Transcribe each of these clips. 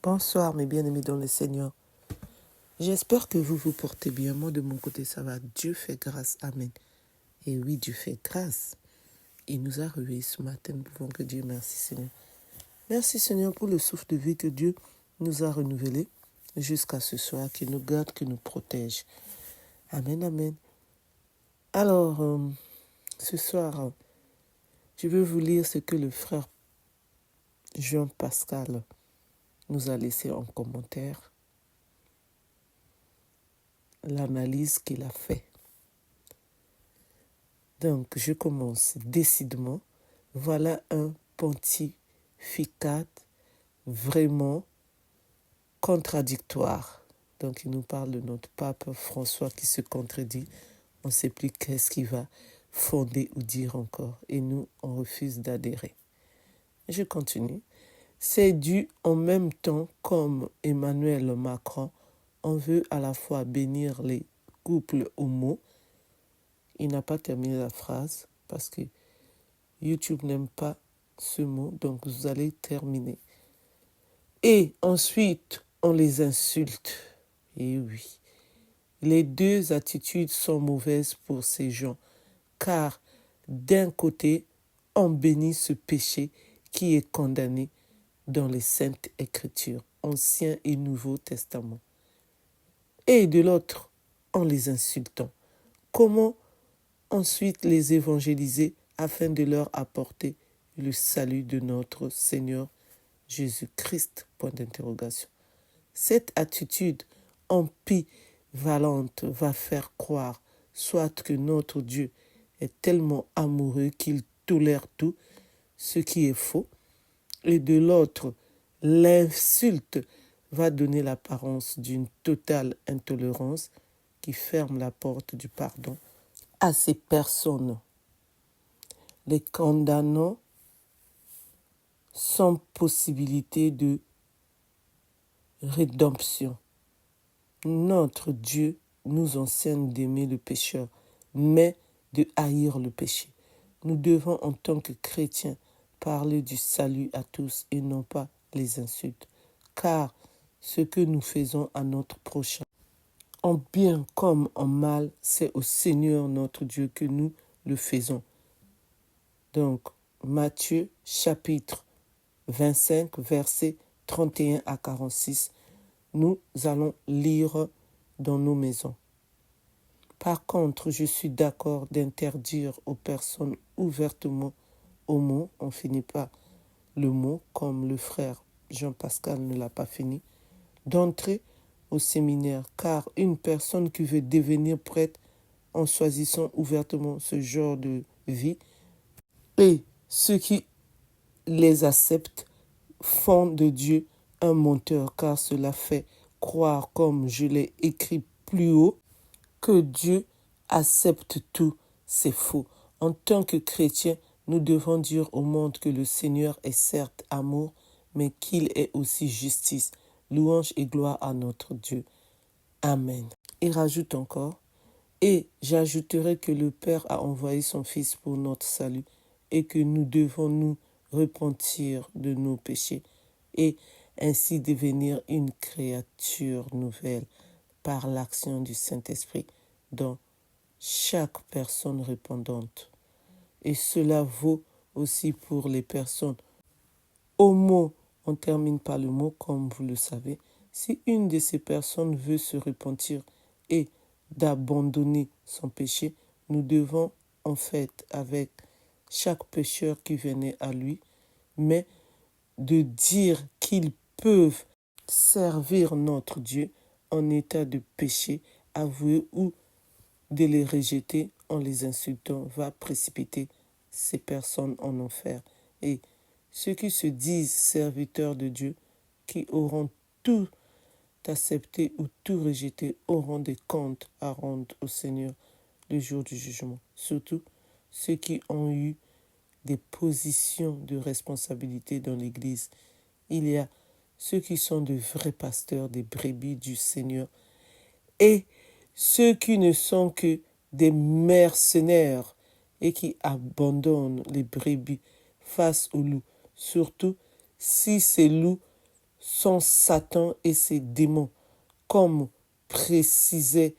Bonsoir mes bien-aimés dans le Seigneur. J'espère que vous vous portez bien. Moi de mon côté ça va. Dieu fait grâce. Amen. Et oui, Dieu fait grâce. Il nous a réveillés ce matin. Nous pouvons que dire merci Seigneur. Merci Seigneur pour le souffle de vie que Dieu nous a renouvelé jusqu'à ce soir, qui nous garde, qui nous protège. Amen, amen. Alors, ce soir, je veux vous lire ce que le frère Jean Pascal nous a laissé en commentaire. L'analyse qu'il a fait. Donc, je commence décidément. Voilà un pontificat vraiment contradictoire. Donc, il nous parle de notre pape François qui se contredit. On ne sait plus qu'est-ce qu'il va fonder ou dire encore. Et nous, on refuse d'adhérer. Je continue. C'est dû en même temps, comme Emmanuel Macron, on veut à la fois bénir les couples homo. Il n'a pas terminé la phrase parce que YouTube n'aime pas ce mot, donc vous allez terminer. Et ensuite, on les insulte. Et oui, les deux attitudes sont mauvaises pour ces gens, car d'un côté, on bénit ce péché qui est condamné dans les Saintes Écritures, Ancien et Nouveau Testament. Et de l'autre, en les insultant. Comment ensuite les évangéliser afin de leur apporter le salut de notre Seigneur Jésus-Christ, point d'interrogation. Cette attitude ambivalente va faire croire soit que notre Dieu est tellement amoureux qu'il tolère tout, ce qui est faux, et de l'autre, l'insulte va donner l'apparence d'une totale intolérance qui ferme la porte du pardon à ces personnes, les condamnant sans possibilité de rédemption. Notre Dieu nous enseigne d'aimer le pécheur, mais de haïr le péché. Nous devons, en tant que chrétiens, parler du salut à tous et non pas les insultes, car ce que nous faisons à notre prochain, en bien comme en mal, c'est au Seigneur notre Dieu que nous le faisons. Donc, Matthieu chapitre 25, versets 31 à 46, nous allons lire dans nos maisons. Par contre, je suis d'accord d'interdire aux personnes ouvertement homo, on finit pas le mot comme le frère Jean-Pascal ne l'a pas fini, d'entrer au séminaire, car une personne qui veut devenir prêtre en choisissant ouvertement ce genre de vie, et ceux qui les acceptent font de Dieu un menteur, car cela fait croire, comme je l'ai écrit plus haut, que Dieu accepte tout. C'est faux. En tant que chrétiens, nous devons dire au monde que le Seigneur est certes amour, mais qu'il est aussi justice. Louange et gloire à notre Dieu. Amen. Il rajoute encore, et j'ajouterai que le Père a envoyé son Fils pour notre salut et que nous devons nous repentir de nos péchés et ainsi devenir une créature nouvelle par l'action du Saint-Esprit dans chaque personne répondante. Et cela vaut aussi pour les personnes homo. On termine par le mot comme vous le savez. Si une de ces personnes veut se repentir et d'abandonner son péché, nous devons en fait avec chaque pécheur qui venait à lui, mais de dire qu'ils peuvent servir notre Dieu en état de péché avoué ou de les rejeter en les insultant va précipiter ces personnes en enfer. Et ceux qui se disent serviteurs de Dieu, qui auront tout accepté ou tout rejeté, auront des comptes à rendre au Seigneur le jour du jugement. Surtout ceux qui ont eu des positions de responsabilité dans l'Église. Il y a ceux qui sont de vrais pasteurs des brebis du Seigneur et ceux qui ne sont que des mercenaires et qui abandonnent les brebis face aux loups, surtout si ces loups sont Satan et ses démons, comme précisé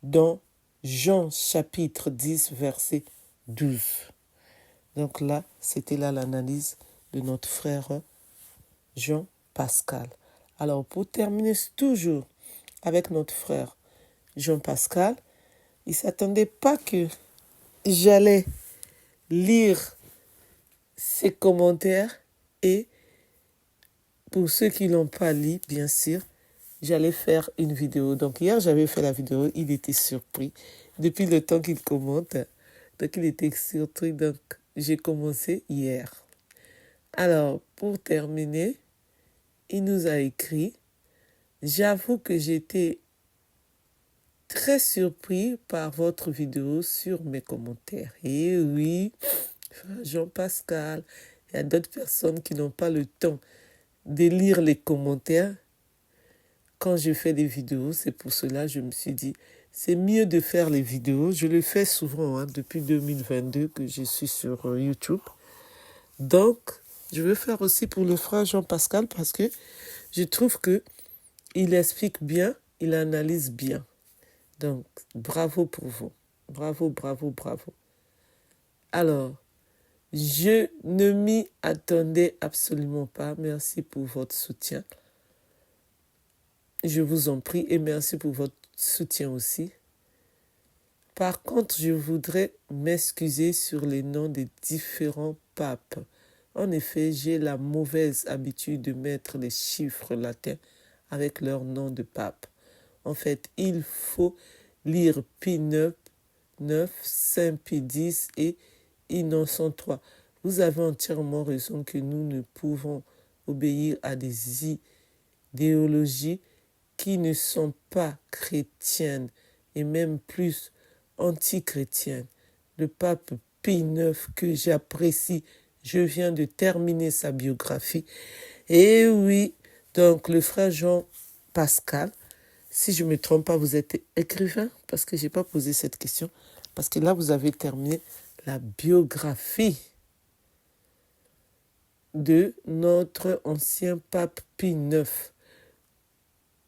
dans Jean chapitre 10, verset 12. Donc là, c'était là l'analyse de notre frère Jean Pascal. Alors, pour terminer toujours avec notre frère Jean Pascal, il ne s'attendait pas que j'allais lire ses commentaires et pour ceux qui ne l'ont pas lu, bien sûr, j'allais faire une vidéo. Donc hier, j'avais fait la vidéo, il était surpris. Depuis le temps qu'il commente, donc il était surpris. Donc j'ai commencé hier. Alors, pour terminer, il nous a écrit, j'avoue que j'étais très surpris par votre vidéo sur mes commentaires. Et oui, Jean-Pascal, il y a d'autres personnes qui n'ont pas le temps de lire les commentaires quand je fais des vidéos. C'est pour cela que je me suis dit, c'est mieux de faire les vidéos. Je le fais souvent depuis 2022 que je suis sur YouTube. Donc, je veux faire aussi pour le frère Jean-Pascal parce que je trouve qu'il explique bien, il analyse bien. Donc, bravo pour vous. Bravo, bravo, bravo. Alors, je ne m'y attendais absolument pas. Merci pour votre soutien. Je vous en prie et merci pour votre soutien aussi. Par contre, je voudrais m'excuser sur les noms des différents papes. En effet, j'ai la mauvaise habitude de mettre les chiffres latins avec leur nom de pape. En fait, il faut lire Pie IX, Saint Pie X et Innocent III. Vous avez entièrement raison que nous ne pouvons obéir à des idéologies qui ne sont pas chrétiennes et même plus anti-chrétiennes. Le pape Pie IX que j'apprécie, je viens de terminer sa biographie. Et oui, donc le frère Jean Pascal, si je ne me trompe pas, vous êtes écrivain, parce que je n'ai pas posé cette question, parce que là, vous avez terminé la biographie de notre ancien pape Pie IX,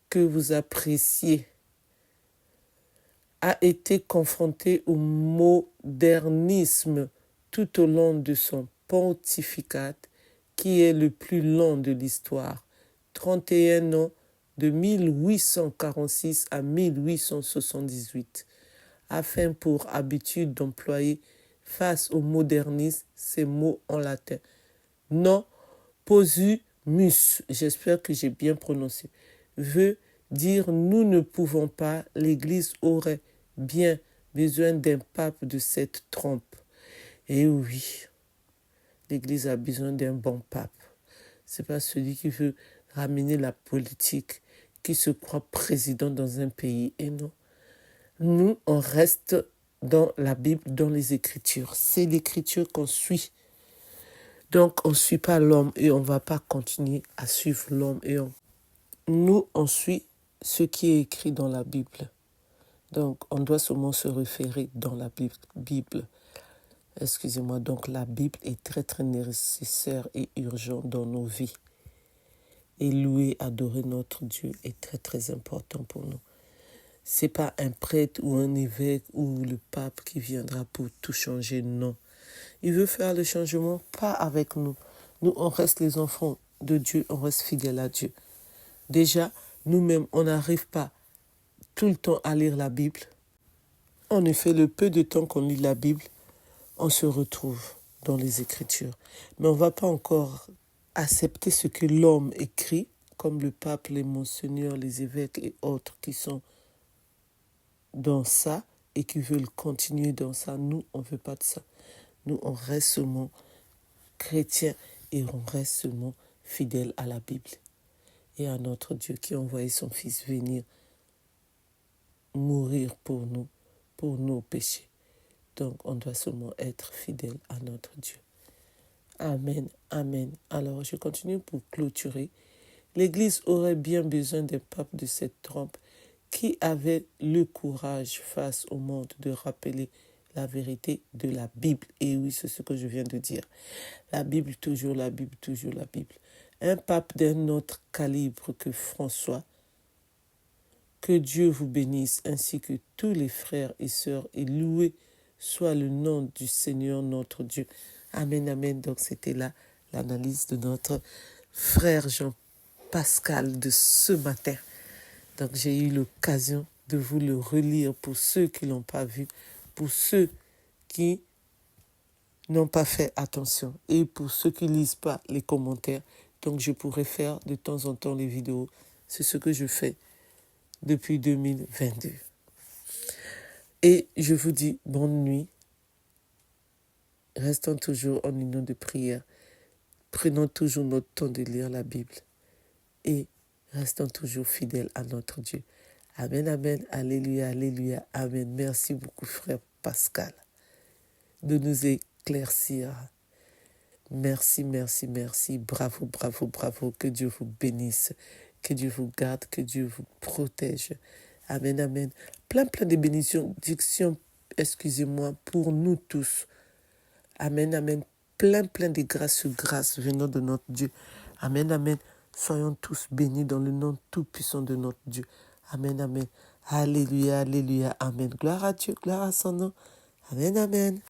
que vous appréciez, a été confronté au modernisme tout au long de son pontificat, qui est le plus long de l'histoire, 31 ans, de 1846 à 1878, afin pour habitude d'employer face au modernisme ces mots en latin. Non possumus, j'espère que j'ai bien prononcé, veut dire nous ne pouvons pas, l'Église aurait bien besoin d'un pape de cette trempe. Et oui, l'Église a besoin d'un bon pape. Ce n'est pas celui qui veut ramener la politique, qui se croit président dans un pays. Et non, nous, on reste dans la Bible, dans les Écritures. C'est l'Écriture qu'on suit. Donc, on ne suit pas l'homme et on ne va pas continuer à suivre l'homme. Nous, on suit ce qui est écrit dans la Bible. Donc, on doit seulement se référer dans la Bible. Excusez-moi, donc la Bible est très, très nécessaire et urgente dans nos vies. Et louer, adorer notre Dieu est très, très important pour nous. Ce n'est pas un prêtre ou un évêque ou le pape qui viendra pour tout changer, non. Il veut faire le changement, pas avec nous. Nous, on reste les enfants de Dieu, on reste fidèles à Dieu. Déjà, nous-mêmes, on n'arrive pas tout le temps à lire la Bible. En effet, le peu de temps qu'on lit la Bible, on se retrouve dans les Écritures. Mais on ne va pas encore accepter ce que l'homme écrit, comme le pape, les monseigneurs, les évêques et autres qui sont dans ça et qui veulent continuer dans ça. Nous, on ne veut pas de ça. Nous, on reste seulement chrétiens et on reste seulement fidèles à la Bible et à notre Dieu qui a envoyé son Fils venir mourir pour nous, pour nos péchés. Donc, on doit seulement être fidèle à notre Dieu. Amen, amen. Alors, je continue pour clôturer. L'Église aurait bien besoin d'un pape de cette trempe qui avait le courage face au monde de rappeler la vérité de la Bible. Et oui, c'est ce que je viens de dire. La Bible, toujours la Bible, toujours la Bible. un pape d'un autre calibre que François. Que Dieu vous bénisse ainsi que tous les frères et sœurs et loué soit le nom du Seigneur notre Dieu. Amen, amen. Donc c'était là l'analyse de notre frère Jean-Pascal de ce matin. Donc j'ai eu l'occasion de vous le relire pour ceux qui ne l'ont pas vu, pour ceux qui n'ont pas fait attention et pour ceux qui ne lisent pas les commentaires. Donc je pourrais faire de temps en temps les vidéos. C'est ce que je fais depuis 2022. Et je vous dis bonne nuit. Restons toujours en union de prière. Prenons toujours notre temps de lire la Bible. Et restons toujours fidèles à notre Dieu. Amen, amen, alléluia, alléluia, amen. Merci beaucoup, frère Pascal, de nous éclaircir. Merci, merci, merci. Bravo, bravo, bravo. Que Dieu vous bénisse. Que Dieu vous garde. Que Dieu vous protège. Amen, amen. Plein de bénédictions, excusez-moi, pour nous tous. Amen, amen. Plein de grâces venant de notre Dieu. Amen, amen. Soyons tous bénis dans le nom tout-puissant de notre Dieu. Amen, amen. Alléluia, alléluia, amen. Gloire à Dieu, gloire à son nom. Amen, amen.